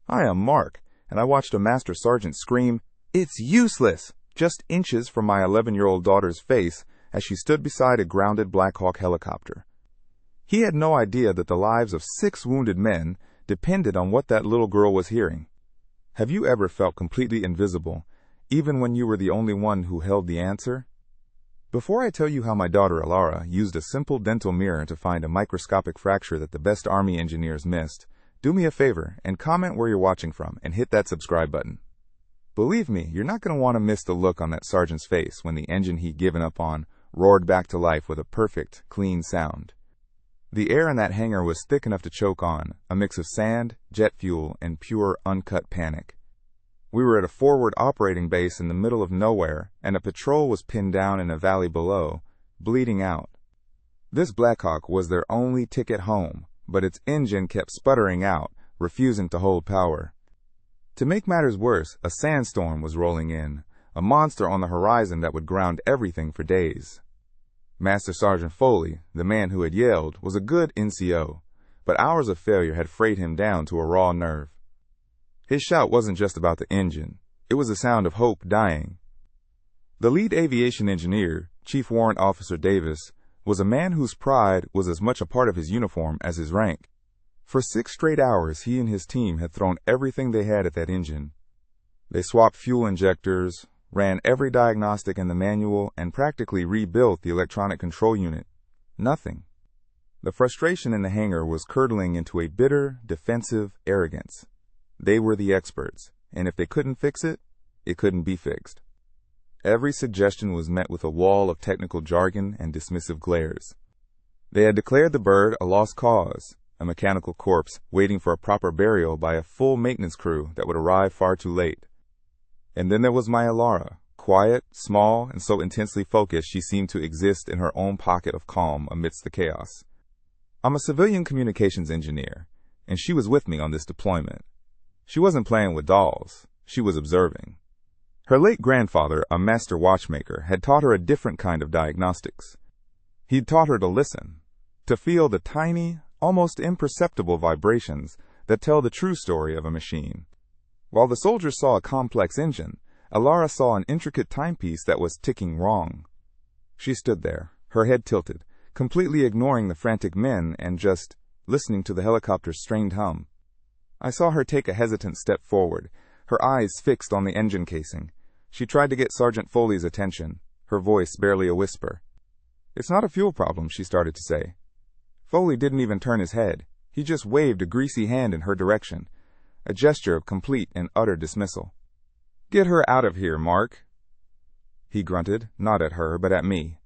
I am Mark, and I watched a master sergeant scream, "It's useless!" just inches from my 11-year-old daughter's face as she stood beside a grounded Black Hawk helicopter. He had no idea that the lives of 6 wounded men depended on what that little girl was hearing. Have you ever felt completely invisible, even when you were the only one who held the answer? Before I tell you how my daughter Alara used a simple dental mirror to find a microscopic fracture that the best Army engineers missed, do me a favor and comment where you're watching from and hit that subscribe button. Believe me, you're not going to want to miss the look on that sergeant's face when the engine he'd given up on roared back to life with a perfect, clean sound. The air in that hangar was thick enough to choke on, a mix of sand, jet fuel, and pure, uncut panic. We were at a forward operating base in the middle of nowhere, and a patrol was pinned down in a valley below, bleeding out. This Black Hawk was their only ticket home, but its engine kept sputtering out, refusing to hold power. To make matters worse, a sandstorm was rolling in, a monster on the horizon that would ground everything for days. Master Sergeant Foley, the man who had yelled, was a good NCO, but hours of failure had frayed him down to a raw nerve. His shout wasn't just about the engine. It was the sound of hope dying. The lead aviation engineer, Chief Warrant Officer Davis, was a man whose pride was as much a part of his uniform as his rank. For 6 straight hours, he and his team had thrown everything they had at that engine. They swapped fuel injectors, ran every diagnostic in the manual, and practically rebuilt the electronic control unit. Nothing. The frustration in the hangar was curdling into a bitter, defensive arrogance. They were the experts, and if they couldn't fix it, it couldn't be fixed. Every suggestion was met with a wall of technical jargon and dismissive glares. They had declared the bird a lost cause, a mechanical corpse waiting for a proper burial by a full maintenance crew that would arrive far too late. And then there was my Alara, quiet, small, and so intensely focused she seemed to exist in her own pocket of calm amidst the chaos. I'm a civilian communications engineer, and she was with me on this deployment. She wasn't playing with dolls. She was observing. Her late grandfather, a master watchmaker, had taught her a different kind of diagnostics. He'd taught her to listen, to feel the tiny, almost imperceptible vibrations that tell the true story of a machine. While the soldiers saw a complex engine, Alara saw an intricate timepiece that was ticking wrong. She stood there, her head tilted, completely ignoring the frantic men and just listening to the helicopter's strained hum. I saw her take a hesitant step forward, her eyes fixed on the engine casing. She tried to get Sergeant Foley's attention, her voice barely a whisper. "It's not a fuel problem," she started to say. Foley didn't even turn his head. He just waved a greasy hand in her direction, a gesture of complete and utter dismissal. "Get her out of here, Mark," he grunted, not at her, but at me.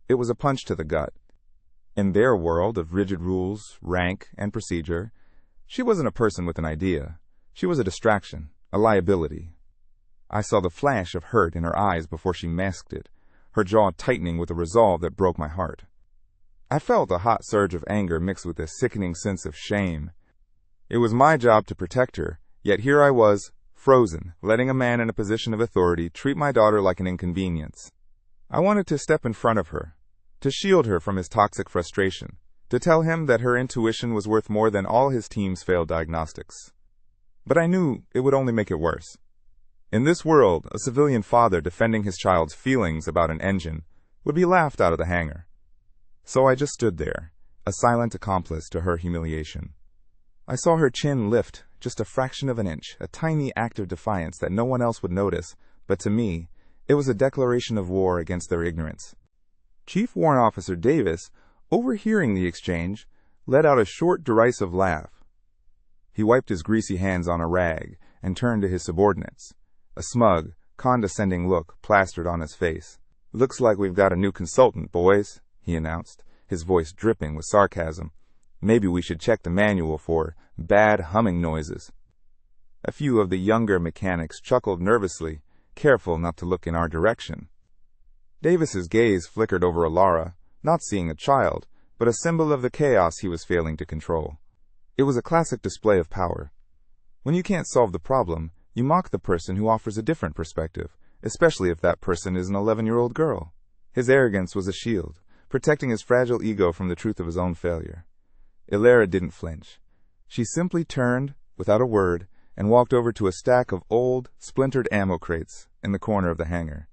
It was a punch to the gut. In their world of rigid rules, rank, and procedure, she wasn't a person with an idea. She was a distraction, a liability. I saw the flash of hurt in her eyes before she masked it, her jaw tightening with a resolve that broke my heart. I felt a hot surge of anger mixed with a sickening sense of shame. It was my job to protect her, yet here I was, frozen, letting a man in a position of authority treat my daughter like an inconvenience. I wanted to step in front of her, to shield her from his toxic frustration, to tell him that her intuition was worth more than all his team's failed diagnostics. But I knew it would only make it worse. In this world, a civilian father defending his child's feelings about an engine would be laughed out of the hangar. So I just stood there, a silent accomplice to her humiliation. I saw her chin lift just a fraction of an inch, a tiny act of defiance that no one else would notice, but to me, it was a declaration of war against their ignorance. Chief Warrant Officer Davis, overhearing the exchange, let out a short, derisive laugh. He wiped his greasy hands on a rag and turned to his subordinates. A smug, condescending look plastered on his face. "Looks like we've got a new consultant, boys," he announced, his voice dripping with sarcasm. "Maybe we should check the manual for bad humming noises." A few of the younger mechanics chuckled nervously, careful not to look in our direction. Davis's gaze flickered over Alara, not seeing a child, but a symbol of the chaos he was failing to control. It was a classic display of power. When you can't solve the problem, you mock the person who offers a different perspective, especially if that person is an 11-year-old girl. His arrogance was a shield, protecting his fragile ego from the truth of his own failure. Alara didn't flinch. She simply turned, without a word, and walked over to a stack of old, splintered ammo crates in the corner of the hangar.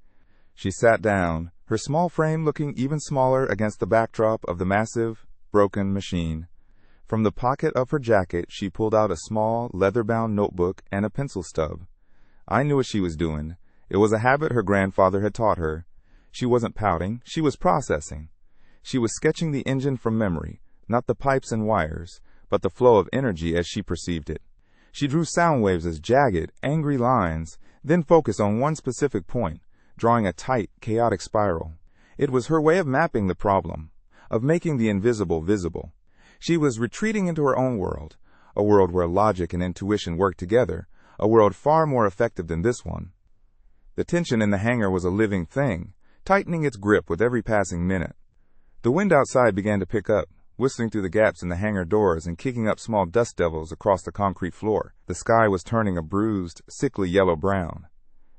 She sat down, her small frame looking even smaller against the backdrop of the massive, broken machine. From the pocket of her jacket, she pulled out a small, leather-bound notebook and a pencil stub. I knew what she was doing. It was a habit her grandfather had taught her. She wasn't pouting, she was processing. She was sketching the engine from memory, not the pipes and wires, but the flow of energy as she perceived it. She drew sound waves as jagged, angry lines, then focused on one specific point, drawing a tight, chaotic spiral. It was her way of mapping the problem, of making the invisible visible. She was retreating into her own world, a world where logic and intuition worked together, a world far more effective than this one. The tension in the hangar was a living thing, tightening its grip with every passing minute. The wind outside began to pick up, whistling through the gaps in the hangar doors and kicking up small dust devils across the concrete floor. The sky was turning a bruised, sickly yellow-brown.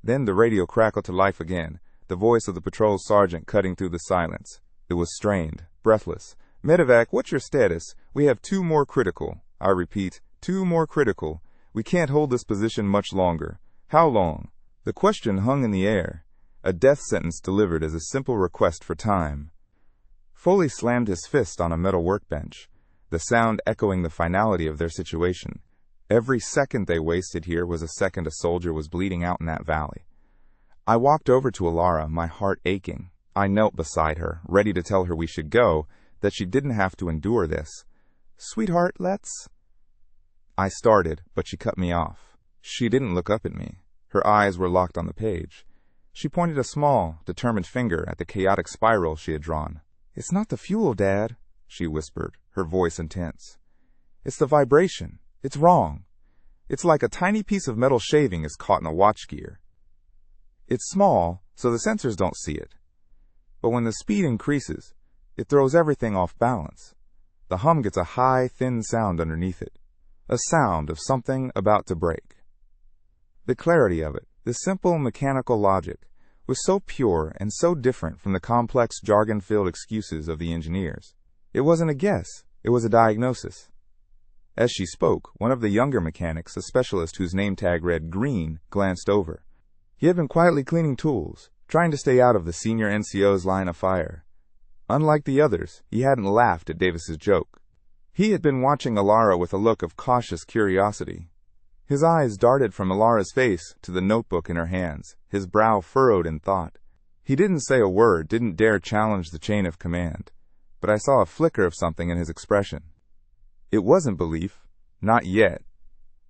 Then the radio crackled to life again, the voice of the patrol sergeant cutting through the silence. It was strained, breathless. "Medevac, what's your status? We have 2 more critical. I repeat, 2 more critical. We can't hold this position much longer. How long?" The question hung in the air, a death sentence delivered as a simple request for time. Foley slammed his fist on a metal workbench, the sound echoing the finality of their situation. Every second they wasted here was a second a soldier was bleeding out in that valley. I walked over to Alara, my heart aching. I knelt beside her, ready to tell her we should go, that she didn't have to endure this. "Sweetheart, let's—" I started, but she cut me off. She didn't look up at me. Her eyes were locked on the page. She pointed a small, determined finger at the chaotic spiral she had drawn. "It's not the fuel, Dad," she whispered, her voice intense. "It's the vibration. It's wrong. It's like a tiny piece of metal shaving is caught in a watch gear. It's small, so the sensors don't see it. But when the speed increases, it throws everything off balance. The hum gets a high, thin sound underneath it. A sound of something about to break." The clarity of it, the simple mechanical logic, was so pure and so different from the complex jargon-filled excuses of the engineers. It wasn't a guess, it was a diagnosis. As she spoke, one of the younger mechanics, a specialist whose name tag read Green, glanced over. He had been quietly cleaning tools, trying to stay out of the senior NCO's line of fire. Unlike the others, he hadn't laughed at Davis's joke. He had been watching Alara with a look of cautious curiosity. His eyes darted from Alara's face to the notebook in her hands, his brow furrowed in thought. He didn't say a word, didn't dare challenge the chain of command, but I saw a flicker of something in his expression. It wasn't belief, not yet,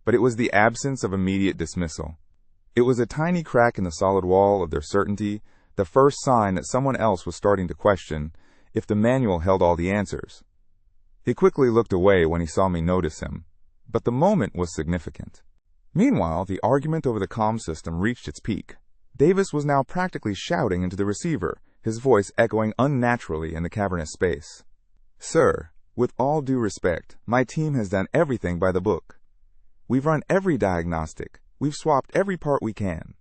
but it was the absence of immediate dismissal. It was a tiny crack in the solid wall of their certainty, the first sign that someone else was starting to question if the manual held all the answers. He quickly looked away when he saw me notice him, but the moment was significant. Meanwhile, the argument over the comm system reached its peak. Davis was now practically shouting into the receiver, his voice echoing unnaturally in the cavernous space. "Sir, with all due respect, my team has done everything by the book. We've run every diagnostic. We've swapped every part we can.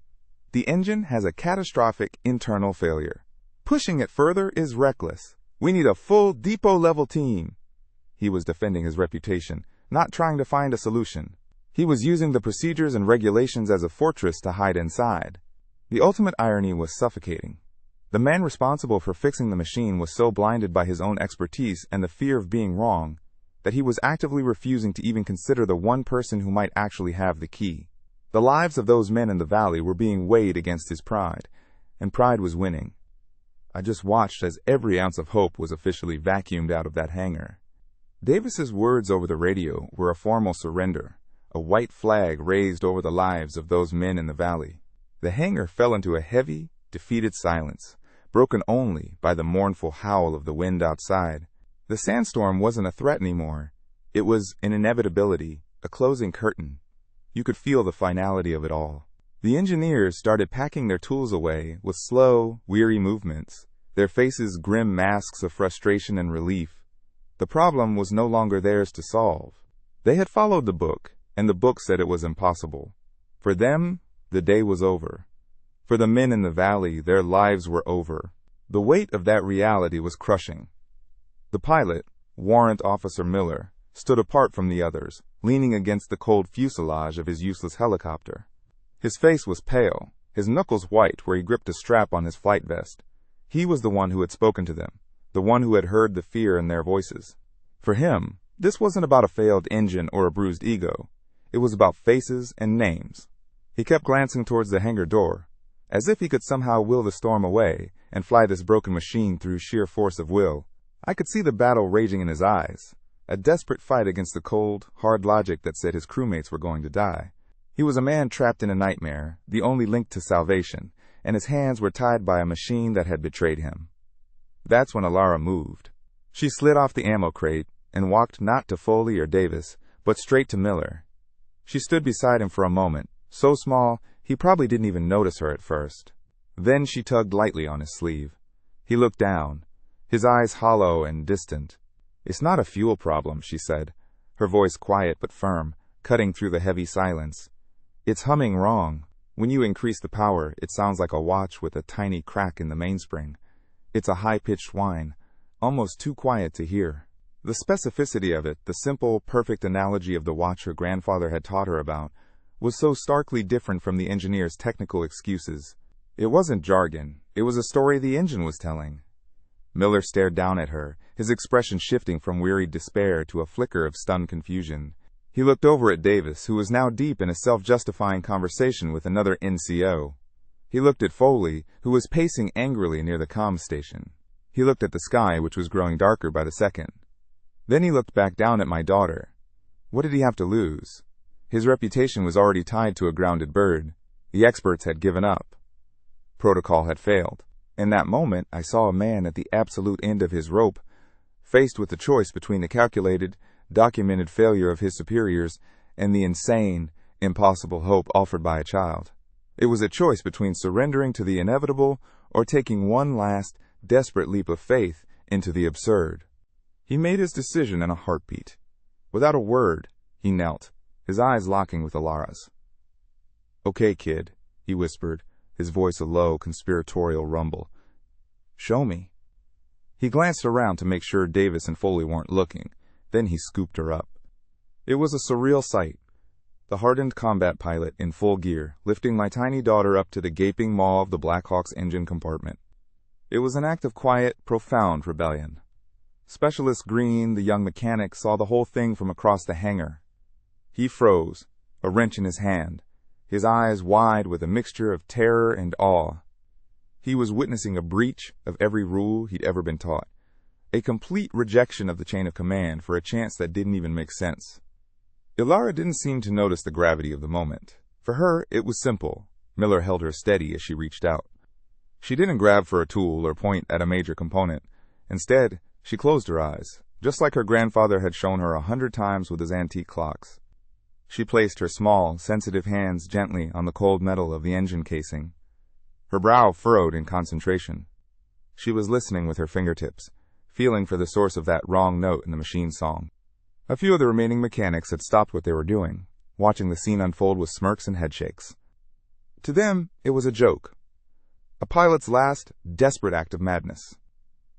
The engine has a catastrophic internal failure. Pushing it further is reckless. We need a full depot-level team." He was defending his reputation, not trying to find a solution. He was using the procedures and regulations as a fortress to hide inside. The ultimate irony was suffocating. The man responsible for fixing the machine was so blinded by his own expertise and the fear of being wrong that he was actively refusing to even consider the one person who might actually have the key. The lives of those men in the valley were being weighed against his pride, and pride was winning. I just watched as every ounce of hope was officially vacuumed out of that hangar. Davis's words over the radio were a formal surrender, a white flag raised over the lives of those men in the valley. The hangar fell into a heavy, defeated silence, broken only by the mournful howl of the wind outside. The sandstorm wasn't a threat anymore. It was an inevitability, a closing curtain. You could feel the finality of it all. The engineers started packing their tools away with slow, weary movements, their faces grim masks of frustration and relief. The problem was no longer theirs to solve. They had followed the book, and the book said it was impossible. For them, the day was over. For the men in the valley, their lives were over. The weight of that reality was crushing. The pilot, Warrant Officer Miller, stood apart from the others, leaning against the cold fuselage of his useless helicopter. His face was pale, his knuckles white where he gripped a strap on his flight vest. He was the one who had spoken to them, the one who had heard the fear in their voices. For him, this wasn't about a failed engine or a bruised ego. It was about faces and names. He kept glancing towards the hangar door, as if he could somehow will the storm away and fly this broken machine through sheer force of will. I could see the battle raging in his eyes, a desperate fight against the cold, hard logic that said his crewmates were going to die. He was a man trapped in a nightmare, the only link to salvation, and his hands were tied by a machine that had betrayed him. That's when Alara moved. She slid off the ammo crate and walked not to Foley or Davis, but straight to Miller. She stood beside him for a moment, so small he probably didn't even notice her at first. Then she tugged lightly on his sleeve. He looked down, his eyes hollow and distant. "It's not a fuel problem," she said, her voice quiet but firm, cutting through the heavy silence. "It's humming wrong. When you increase the power, it sounds like a watch with a tiny crack in the mainspring. It's a high-pitched whine, almost too quiet to hear." The specificity of it, the simple, perfect analogy of the watch her grandfather had taught her about, was so starkly different from the engineer's technical excuses. It wasn't jargon. It was a story the engine was telling. Miller stared down at her, his expression shifting from wearied despair to a flicker of stunned confusion. He looked over at Davis, who was now deep in a self-justifying conversation with another NCO. He looked at Foley, who was pacing angrily near the comms station. He looked at the sky, which was growing darker by the second. Then he looked back down at my daughter. What did he have to lose? His reputation was already tied to a grounded bird. The experts had given up. Protocol had failed. In that moment, I saw a man at the absolute end of his rope, faced with the choice between the calculated, documented failure of his superiors and the insane, impossible hope offered by a child. It was a choice between surrendering to the inevitable or taking one last, desperate leap of faith into the absurd. He made his decision in a heartbeat. Without a word, he knelt, his eyes locking with Alara's. "Okay, kid," he whispered, his voice a low, conspiratorial rumble. "Show me." He glanced around to make sure Davis and Foley weren't looking. Then he scooped her up. It was a surreal sight. The hardened combat pilot in full gear, lifting my tiny daughter up to the gaping maw of the Black Hawk's engine compartment. It was an act of quiet, profound rebellion. Specialist Green, the young mechanic, saw the whole thing from across the hangar. He froze, a wrench in his hand, his eyes wide with a mixture of terror and awe. He was witnessing a breach of every rule he'd ever been taught, a complete rejection of the chain of command for a chance that didn't even make sense. Ilara didn't seem to notice the gravity of the moment. For her, it was simple. Miller held her steady as she reached out. She didn't grab for a tool or point at a major component. Instead, she closed her eyes, just like her grandfather had shown her 100 times with his antique clocks. She placed her small, sensitive hands gently on the cold metal of the engine casing. Her brow furrowed in concentration. She was listening with her fingertips, feeling for the source of that wrong note in the machine song. A few of the remaining mechanics had stopped what they were doing, watching the scene unfold with smirks and headshakes. To them, it was a joke. A pilot's last, desperate act of madness.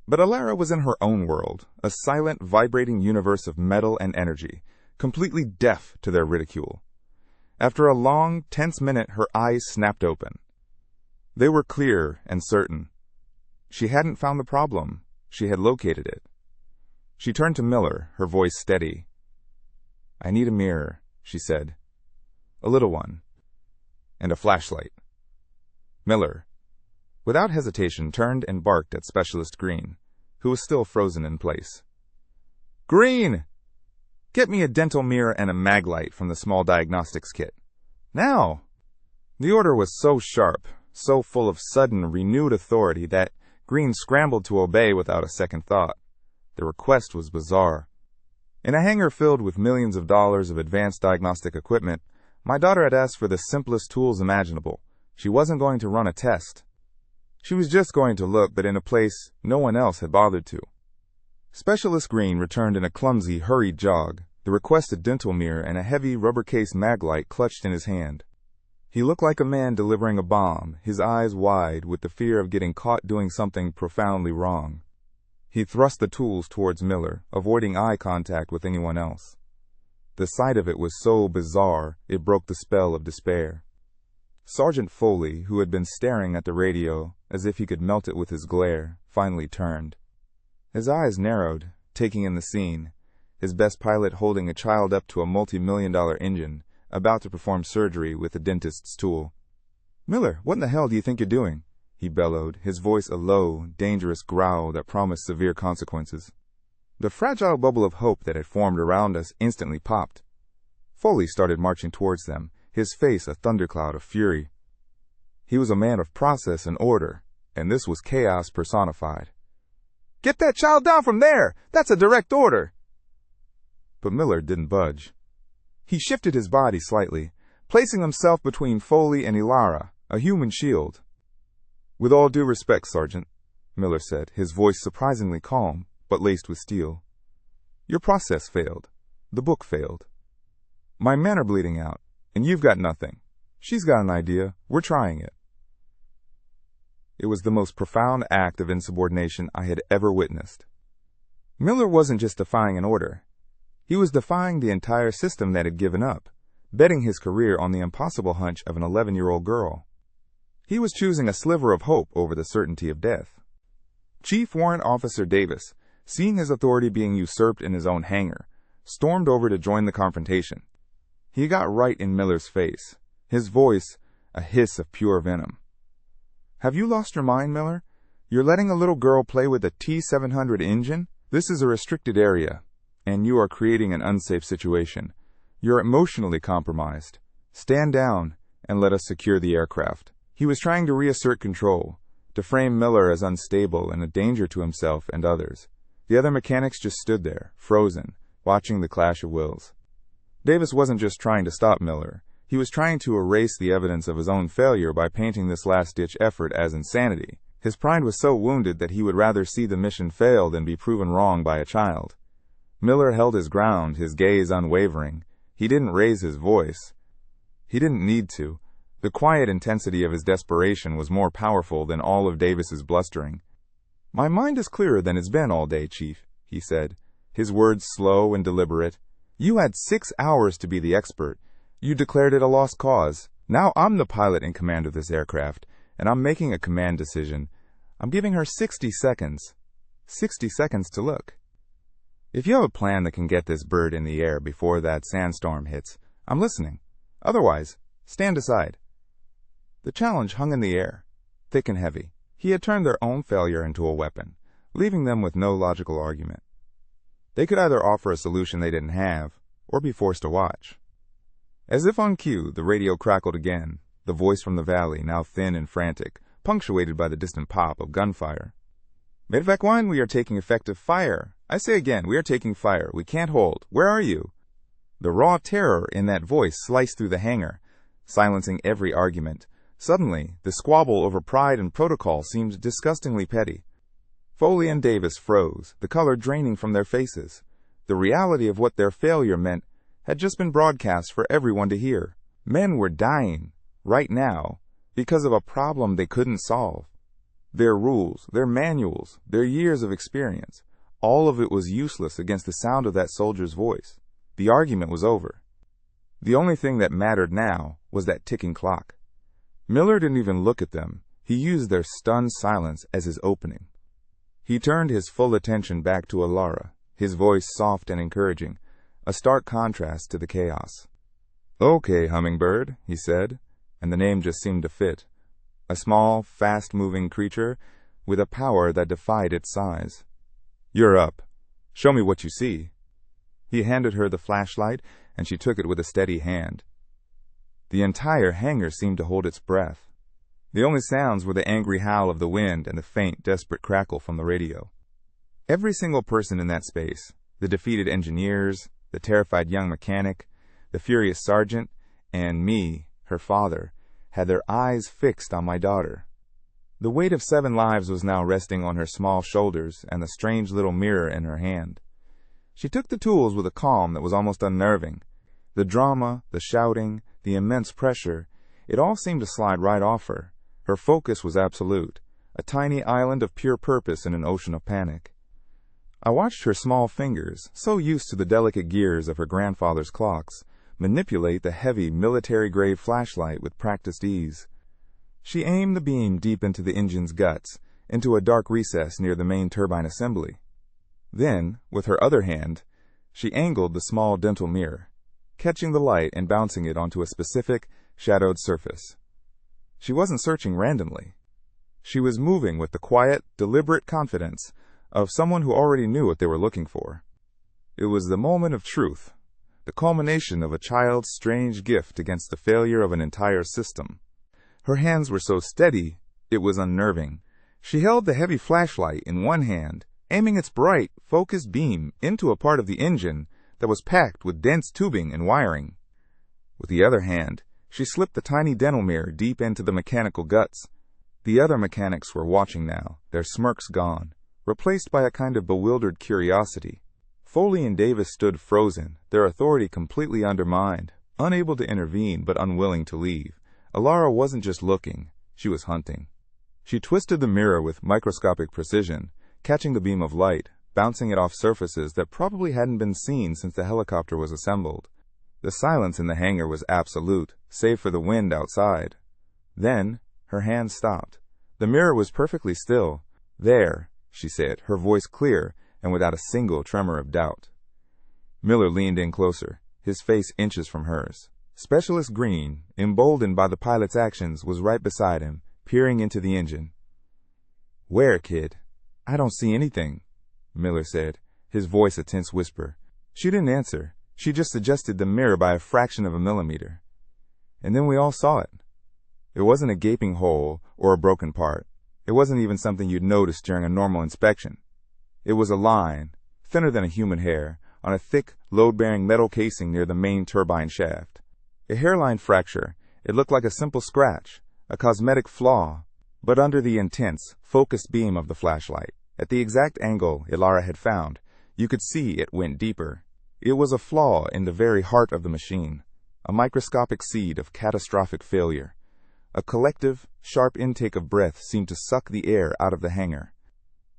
But Alara was in her own world, a silent, vibrating universe of metal and energy, completely deaf to their ridicule. After a long, tense minute, her eyes snapped open. They were clear and certain. She hadn't found the problem. She had located it. She turned to Miller, her voice steady. "I need a mirror," she said. "A little one. And a flashlight." Miller, without hesitation, turned and barked at Specialist Green, who was still frozen in place. "Green! Get me a dental mirror and a mag light from the small diagnostics kit. Now!" The order was so sharp, so full of sudden, renewed authority that Green scrambled to obey without a second thought. The request was bizarre. In a hangar filled with millions of dollars of advanced diagnostic equipment, my daughter had asked for the simplest tools imaginable. She wasn't going to run a test. She was just going to look, but in a place no one else had bothered to. Specialist Green returned in a clumsy, hurried jog, the requested dental mirror and a heavy rubber-case mag light clutched in his hand. He looked like a man delivering a bomb, his eyes wide with the fear of getting caught doing something profoundly wrong. He thrust the tools towards Miller, avoiding eye contact with anyone else. The sight of it was so bizarre, it broke the spell of despair. Sergeant Foley, who had been staring at the radio as if he could melt it with his glare, finally turned. His eyes narrowed, taking in the scene, his best pilot holding a child up to a multi-million-dollar engine, about to perform surgery with a dentist's tool. "Miller, what in the hell do you think you're doing?" he bellowed, his voice a low, dangerous growl that promised severe consequences. The fragile bubble of hope that had formed around us instantly popped. Foley started marching towards them, his face a thundercloud of fury. He was a man of process and order, and this was chaos personified. "Get that child down from there! That's a direct order!" But Miller didn't budge. He shifted his body slightly, placing himself between Foley and Ilara, a human shield. "With all due respect, Sergeant," Miller said, his voice surprisingly calm, but laced with steel. "Your process failed. The book failed. My men are bleeding out, and you've got nothing. She's got an idea. We're trying it." It was the most profound act of insubordination I had ever witnessed. Miller wasn't just defying an order. He was defying the entire system that had given up, betting his career on the impossible hunch of an 11-year-old girl. He was choosing a sliver of hope over the certainty of death. Chief Warrant Officer Davis, seeing his authority being usurped in his own hangar, stormed over to join the confrontation. He got right in Miller's face, his voice a hiss of pure venom. "Have you lost your mind, Miller? You're letting a little girl play with a T-700 engine? This is a restricted area, and you are creating an unsafe situation. You're emotionally compromised. Stand down and let us secure the aircraft." He was trying to reassert control, to frame Miller as unstable and a danger to himself and others. The other mechanics just stood there, frozen, watching the clash of wills. Davis wasn't just trying to stop Miller. He was trying to erase the evidence of his own failure by painting this last-ditch effort as insanity. His pride was so wounded that he would rather see the mission fail than be proven wrong by a child. Miller held his ground, his gaze unwavering. He didn't raise his voice. He didn't need to. The quiet intensity of his desperation was more powerful than all of Davis's blustering. "My mind is clearer than it's been all day, Chief," he said, his words slow and deliberate. "You had 6 hours to be the expert. You declared it a lost cause. Now I'm the pilot in command of this aircraft, and I'm making a command decision. I'm giving her 60 seconds. 60 seconds to look. If you have a plan that can get this bird in the air before that sandstorm hits, I'm listening. Otherwise, stand aside." The challenge hung in the air, thick and heavy. He had turned their own failure into a weapon, leaving them with no logical argument. They could either offer a solution they didn't have, or be forced to watch. As if on cue, the radio crackled again, the voice from the valley, now thin and frantic, punctuated by the distant pop of gunfire. "Medevac 1, we are taking effective fire. I say again, we are taking fire. We can't hold. Where are you?" The raw terror in that voice sliced through the hangar, silencing every argument. Suddenly, the squabble over pride and protocol seemed disgustingly petty. Foley and Davis froze, the color draining from their faces. The reality of what their failure meant had just been broadcast for everyone to hear. Men were dying, right now, because of a problem they couldn't solve. Their rules, their manuals, their years of experience, all of it was useless against the sound of that soldier's voice. The argument was over. The only thing that mattered now was that ticking clock. Miller didn't even look at them. He used their stunned silence as his opening. He turned his full attention back to Ilara, his voice soft and encouraging, a stark contrast to the chaos. "Okay, Hummingbird," he said, and the name just seemed to fit. A small, fast-moving creature with a power that defied its size. "You're up. Show me what you see." He handed her the flashlight, and she took it with a steady hand. The entire hangar seemed to hold its breath. The only sounds were the angry howl of the wind and the faint, desperate crackle from the radio. Every single person in that space, the defeated engineers, the terrified young mechanic, the furious sergeant, and me, her father, had their eyes fixed on my daughter. The weight of 7 lives was now resting on her small shoulders and the strange little mirror in her hand. She took the tools with a calm that was almost unnerving. The drama, the shouting, the immense pressure, it all seemed to slide right off her. Her focus was absolute, a tiny island of pure purpose in an ocean of panic. I watched her small fingers, so used to the delicate gears of her grandfather's clocks, manipulate the heavy military-grade flashlight with practiced ease. She aimed the beam deep into the engine's guts, into a dark recess near the main turbine assembly. Then, with her other hand, she angled the small dental mirror, catching the light and bouncing it onto a specific, shadowed surface. She wasn't searching randomly. She was moving with the quiet, deliberate confidence of someone who already knew what they were looking for. It was the moment of truth, the culmination of a child's strange gift against the failure of an entire system. Her hands were so steady, it was unnerving. She held the heavy flashlight in one hand, aiming its bright, focused beam into a part of the engine that was packed with dense tubing and wiring. With the other hand, she slipped the tiny dental mirror deep into the mechanical guts. The other mechanics were watching now, their smirks gone, replaced by a kind of bewildered curiosity. Foley and Davis stood frozen, their authority completely undermined, unable to intervene but unwilling to leave. Alara wasn't just looking, she was hunting. She twisted the mirror with microscopic precision, catching the beam of light, bouncing it off surfaces that probably hadn't been seen since the helicopter was assembled. The silence in the hangar was absolute, save for the wind outside. Then, her hand stopped. The mirror was perfectly still. "There," she said, her voice clear and without a single tremor of doubt. Miller leaned in closer, his face inches from hers. Specialist Green, emboldened by the pilot's actions, was right beside him, peering into the engine. "Where, kid?" "I don't see anything," Miller said, his voice a tense whisper. She didn't answer. She just adjusted the mirror by a fraction of a millimeter. And then we all saw it. It wasn't a gaping hole or a broken part. It wasn't even something you'd notice during a normal inspection. It was a line, thinner than a human hair, on a thick, load-bearing metal casing near the main turbine shaft. A hairline fracture, it looked like a simple scratch, a cosmetic flaw, but under the intense, focused beam of the flashlight, at the exact angle Ilara had found, you could see it went deeper. It was a flaw in the very heart of the machine, a microscopic seed of catastrophic failure. A collective, sharp intake of breath seemed to suck the air out of the hangar.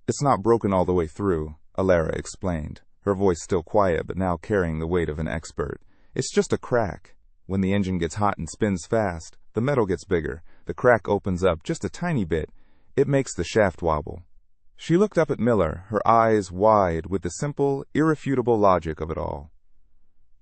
"It's not broken all the way through," Ilara explained, her voice still quiet but now carrying the weight of an expert. "It's just a crack. When the engine gets hot and spins fast, the metal gets bigger. The crack opens up just a tiny bit. It makes the shaft wobble." She looked up at Miller, her eyes wide with the simple, irrefutable logic of it all.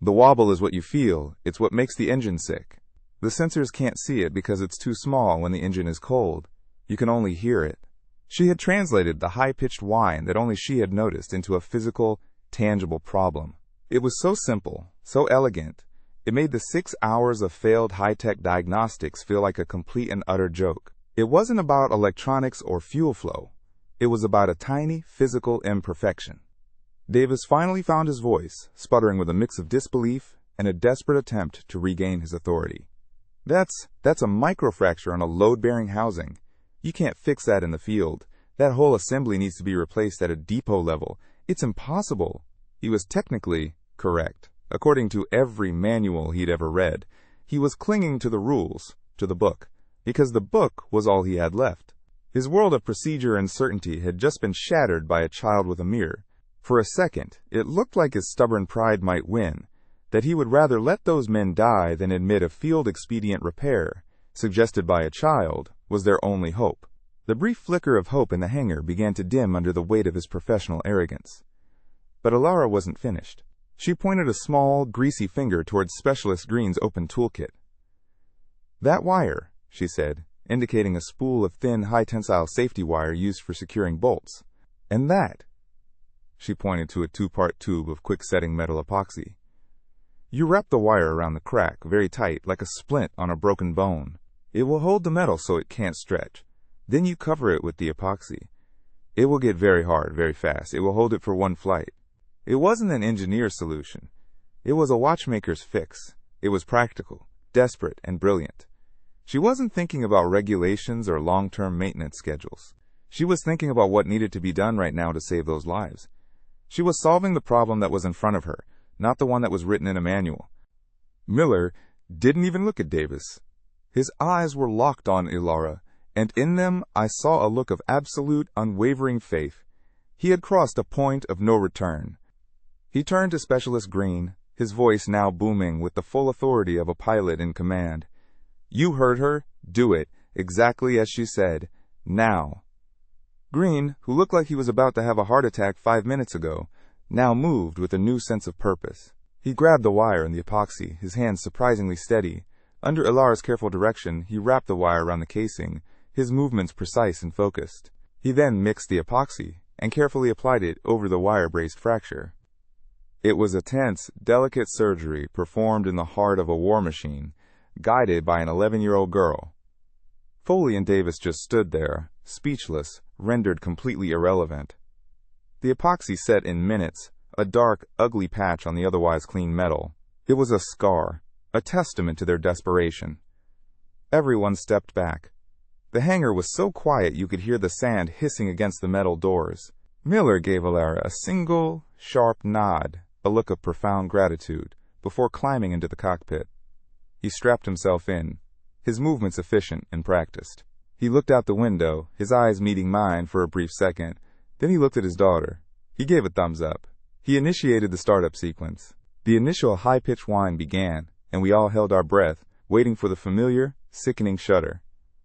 "The wobble is what you feel. It's what makes the engine sick. The sensors can't see it because it's too small when the engine is cold. You can only hear it." She had translated the high-pitched whine that only she had noticed into a physical, tangible problem. It was so simple, so elegant. It made the 6 hours of failed high-tech diagnostics feel like a complete and utter joke. It wasn't about electronics or fuel flow. It was about a tiny, physical imperfection. Davis finally found his voice, sputtering with a mix of disbelief and a desperate attempt to regain his authority. That's a microfracture on a load-bearing housing. You can't fix that in the field. That whole assembly needs to be replaced at a depot level. It's impossible." He was technically correct. According to every manual he'd ever read, he was clinging to the rules, to the book, because the book was all he had left. His world of procedure and certainty had just been shattered by a child with a mirror. For a second, it looked like his stubborn pride might win, that he would rather let those men die than admit a field-expedient repair, suggested by a child, was their only hope. The brief flicker of hope in the hangar began to dim under the weight of his professional arrogance. But Ilara wasn't finished. She pointed a small, greasy finger towards Specialist Green's open toolkit. "That wire," she said, indicating a spool of thin, high-tensile safety wire used for securing bolts. "And that," she pointed to a 2-part tube of quick-setting metal epoxy. "You wrap the wire around the crack very tight, like a splint on a broken bone. It will hold the metal so it can't stretch. Then you cover it with the epoxy. It will get very hard, very fast. It will hold it for one flight." It wasn't an engineer's solution. It was a watchmaker's fix. It was practical, desperate, and brilliant. She wasn't thinking about regulations or long-term maintenance schedules. She was thinking about what needed to be done right now to save those lives. She was solving the problem that was in front of her, not the one that was written in a manual. Miller didn't even look at Davis. His eyes were locked on Ilara, and in them I saw a look of absolute, unwavering faith. He had crossed a point of no return. He turned to Specialist Green, his voice now booming with the full authority of a pilot in command. "You heard her. Do it, exactly as she said. Now." Green, who looked like he was about to have a heart attack 5 minutes ago, now moved with a new sense of purpose. He grabbed the wire and the epoxy, his hands surprisingly steady. Under Ilara's careful direction, he wrapped the wire around the casing, his movements precise and focused. He then mixed the epoxy and carefully applied it over the wire-braced fracture. It was a tense, delicate surgery performed in the heart of a war machine, guided by an 11-year-old girl. Foley and Davis just stood there, speechless, rendered completely irrelevant. The epoxy set in minutes, a dark, ugly patch on the otherwise clean metal. It was a scar, a testament to their desperation. Everyone stepped back. The hangar was so quiet you could hear the sand hissing against the metal doors. Miller gave Ilara a single, sharp nod, a look of profound gratitude, before climbing into the cockpit. He strapped himself in, his movements efficient and practiced. He looked out the window, his eyes meeting mine for a brief second. Then he looked at his daughter. He gave a thumbs up. He initiated the startup sequence. The initial high-pitched whine began, and we all held our breath, waiting for the familiar, sickening shudder.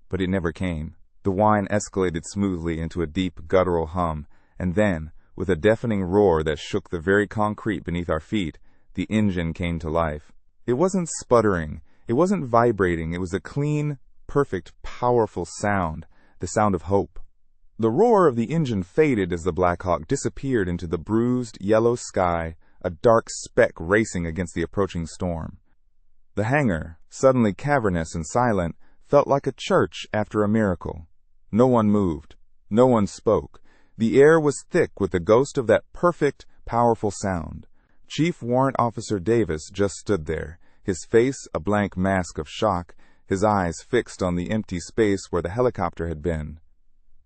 But it never came. The whine escalated smoothly into a deep, guttural hum, and then, with a deafening roar that shook the very concrete beneath our feet, the engine came to life. It wasn't sputtering. It wasn't vibrating. It was a clean, perfect, powerful sound, the sound of hope. The roar of the engine faded as the Black Hawk disappeared into the bruised, yellow sky, a dark speck racing against the approaching storm. The hangar, suddenly cavernous and silent, felt like a church after a miracle. No one moved. No one spoke. The air was thick with the ghost of that perfect, powerful sound. Chief Warrant Officer Davis just stood there, his face a blank mask of shock, his eyes fixed on the empty space where the helicopter had been.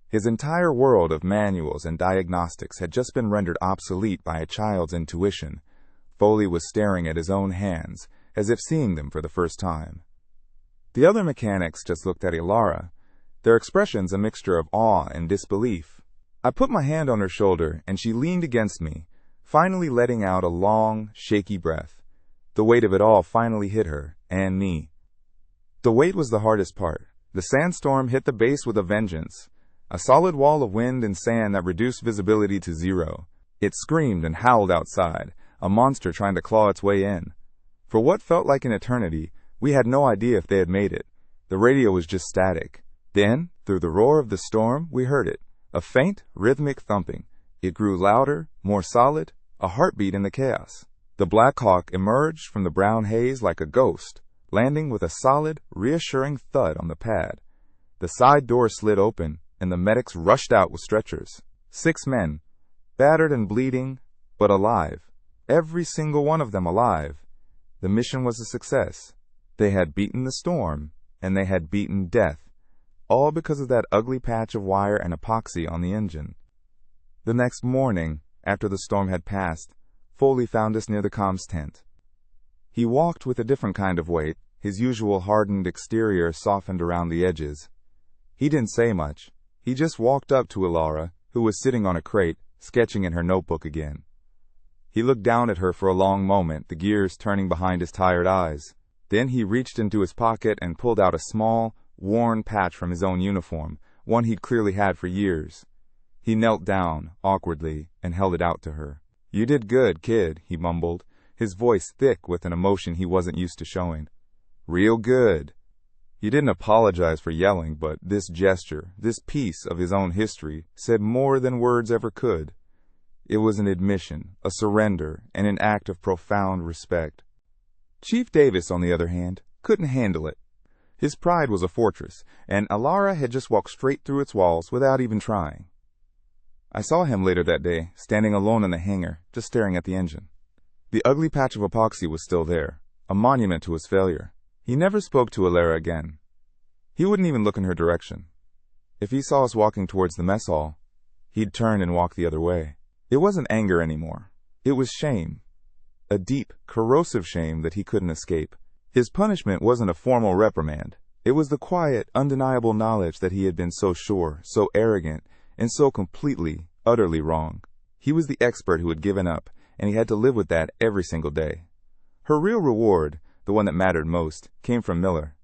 His entire world of manuals and diagnostics had just been rendered obsolete by a child's intuition. Foley was staring at his own hands, as if seeing them for the first time. The other mechanics just looked at Ilara, their expressions a mixture of awe and disbelief. I put my hand on her shoulder, and she leaned against me, finally letting out a long, shaky breath. The weight of it all finally hit her, and me. The weight was the hardest part. The sandstorm hit the base with a vengeance. A solid wall of wind and sand that reduced visibility to zero. It screamed and howled outside, a monster trying to claw its way in. For what felt like an eternity, we had no idea if they had made it. The radio was just static. Then, through the roar of the storm, we heard it. A faint, rhythmic thumping. It grew louder, more solid, a heartbeat in the chaos. The Black Hawk emerged from the brown haze like a ghost, landing with a solid, reassuring thud on the pad. The side door slid open, and the medics rushed out with stretchers. 6 men, battered and bleeding, but alive. Every single one of them alive. The mission was a success. They had beaten the storm, and they had beaten death, all because of that ugly patch of wire and epoxy on the engine. The next morning, after the storm had passed, Foley found us near the comms tent. He walked with a different kind of weight, his usual hardened exterior softened around the edges. He didn't say much. He just walked up to Ilara, who was sitting on a crate, sketching in her notebook again. He looked down at her for a long moment, the gears turning behind his tired eyes. Then he reached into his pocket and pulled out a small, worn patch from his own uniform, one he'd clearly had for years. He knelt down, awkwardly, and held it out to her. "You did good, kid," he mumbled, his voice thick with an emotion he wasn't used to showing. "Real good." He didn't apologize for yelling, but this gesture, this piece of his own history, said more than words ever could. It was an admission, a surrender, and an act of profound respect. Chief Davis, on the other hand, couldn't handle it. His pride was a fortress, and Ilara had just walked straight through its walls without even trying. I saw him later that day, standing alone in the hangar, just staring at the engine. The ugly patch of epoxy was still there, a monument to his failure. He never spoke to Ilara again. He wouldn't even look in her direction. If he saw us walking towards the mess hall, he'd turn and walk the other way. It wasn't anger anymore. It was shame. A deep, corrosive shame that he couldn't escape. His punishment wasn't a formal reprimand. It was the quiet, undeniable knowledge that he had been so sure, so arrogant, and so completely, Utterly wrong. He was the expert who had given up, and he had to live with that every single day. Her real reward, the one that mattered most, came from Miller.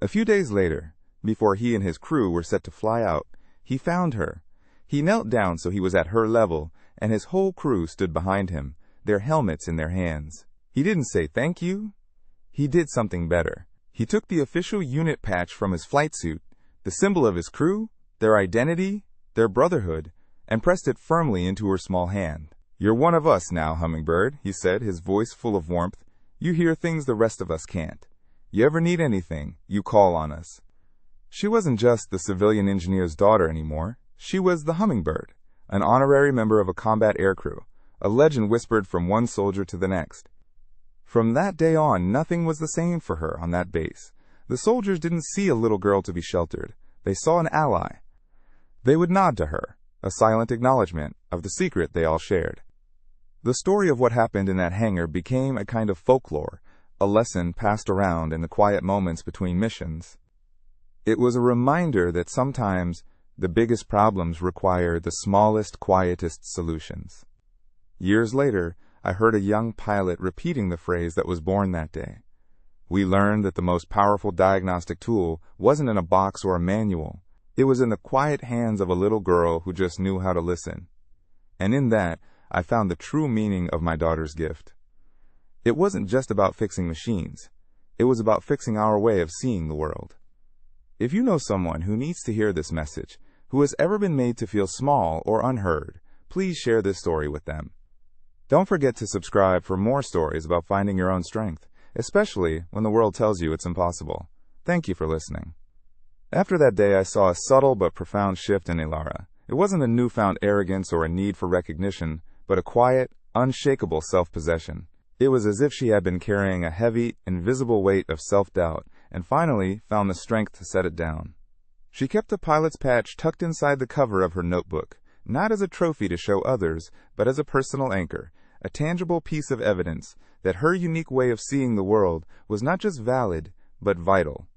A few days later, before he and his crew were set to fly out, he found her. He knelt down so he was at her level, and his whole crew stood behind him, their helmets in their hands. He didn't say thank you. He did something better. He took the official unit patch from his flight suit, the symbol of his crew, their identity, their brotherhood, and pressed it firmly into her small hand. "You're one of us now, Hummingbird," he said, his voice full of warmth. "You hear things the rest of us can't. You ever need anything, you call on us." She wasn't just the civilian engineer's daughter anymore. She was the Hummingbird, an honorary member of a combat aircrew, a legend whispered from one soldier to the next. From that day on, nothing was the same for her on that base. The soldiers didn't see a little girl to be sheltered. They saw an ally. They would nod to her, a silent acknowledgement of the secret they all shared. The story of what happened in that hangar became a kind of folklore, a lesson passed around in the quiet moments between missions. It was a reminder that sometimes the biggest problems require the smallest, quietest solutions. Years later, I heard a young pilot repeating the phrase that was born that day. We learned that the most powerful diagnostic tool wasn't in a box or a manual. It was in the quiet hands of a little girl who just knew how to listen. And in that, I found the true meaning of my daughter's gift. It wasn't just about fixing machines. It was about fixing our way of seeing the world. If you know someone who needs to hear this message, who has ever been made to feel small or unheard, please share this story with them. Don't forget to subscribe for more stories about finding your own strength, especially when the world tells you it's impossible. Thank you for listening. After that day, I saw a subtle but profound shift in Ilara. It wasn't a newfound arrogance or a need for recognition, but a quiet, unshakable self-possession. It was as if she had been carrying a heavy, invisible weight of self-doubt, and finally found the strength to set it down. She kept the pilot's patch tucked inside the cover of her notebook, not as a trophy to show others, but as a personal anchor, a tangible piece of evidence that her unique way of seeing the world was not just valid, but vital.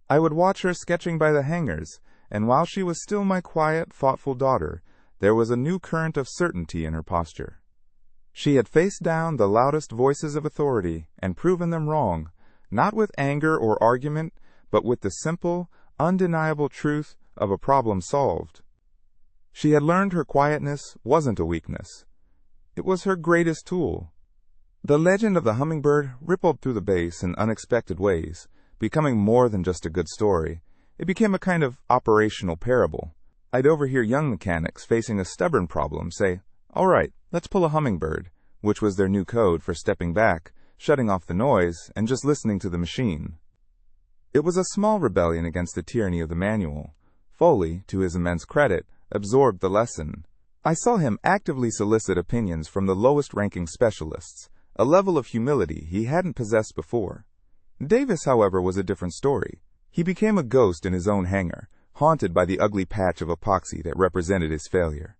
I would watch her sketching by the hangars, and while she was still my quiet, thoughtful daughter, there was a new current of certainty in her posture. She had faced down the loudest voices of authority and proven them wrong, not with anger or argument, but with the simple, undeniable truth of a problem solved. She had learned her quietness wasn't a weakness. It was her greatest tool. The legend of the Hummingbird rippled through the base in unexpected ways, becoming more than just a good story. It became a kind of operational parable. I'd overhear young mechanics facing a stubborn problem say, "All right, let's pull a Hummingbird," which was their new code for stepping back, shutting off the noise, and just listening to the machine. It was a small rebellion against the tyranny of the manual. Foley, to his immense credit, absorbed the lesson. I saw him actively solicit opinions from the lowest-ranking specialists, a level of humility he hadn't possessed before. Davis, however, was a different story. He became a ghost in his own hangar, haunted by the ugly patch of epoxy that represented his failure.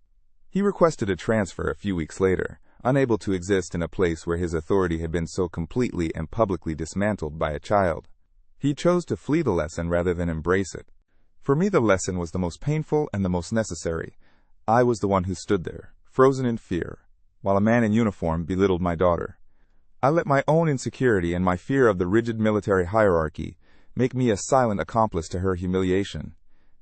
He requested a transfer a few weeks later, unable to exist in a place where his authority had been so completely and publicly dismantled by a child. He chose to flee the lesson rather than embrace it. For me, the lesson was the most painful and the most necessary. I was the one who stood there, frozen in fear, while a man in uniform belittled my daughter. I let my own insecurity and my fear of the rigid military hierarchy make me a silent accomplice to her humiliation.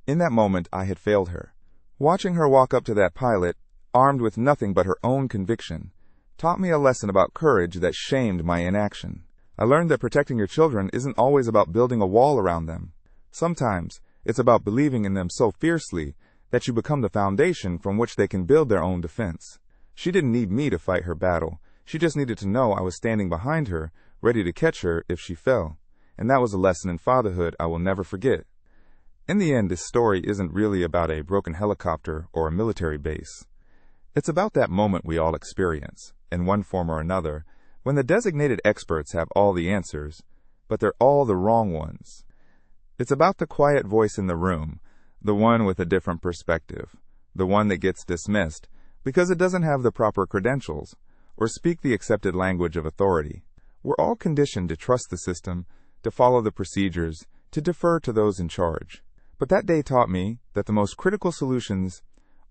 In that moment, I had failed her. Watching her walk up to that pilot, armed with nothing but her own conviction, taught me a lesson about courage that shamed my inaction. I learned that protecting your children isn't always about building a wall around them. Sometimes, it's about believing in them so fiercely that you become the foundation from which they can build their own defense. She didn't need me to fight her battle. She just needed to know I was standing behind her, ready to catch her if she fell. And that was a lesson in fatherhood I will never forget. In the end, this story isn't really about a broken helicopter or a military base. It's about that moment we all experience, in one form or another, when the designated experts have all the answers, but they're all the wrong ones. It's about the quiet voice in the room, the one with a different perspective, the one that gets dismissed because it doesn't have the proper credentials or speak the accepted language of authority. We're all conditioned to trust the system, to follow the procedures, to defer to those in charge. But that day taught me that the most critical solutions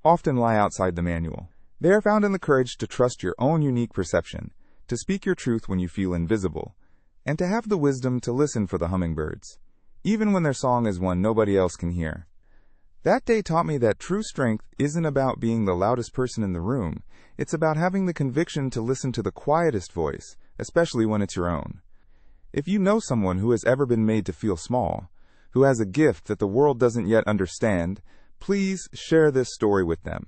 often lie outside the manual. They are found in the courage to trust your own unique perception, to speak your truth when you feel invisible, and to have the wisdom to listen for the hummingbirds, even when their song is one nobody else can hear. That day taught me that true strength isn't about being the loudest person in the room. It's about having the conviction to listen to the quietest voice, especially when it's your own. If you know someone who has ever been made to feel small, who has a gift that the world doesn't yet understand, please share this story with them.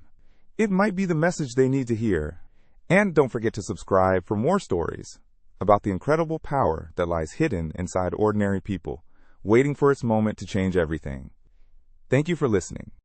It might be the message they need to hear. And don't forget to subscribe for more stories about the incredible power that lies hidden inside ordinary people, waiting for its moment to change everything. Thank you for listening.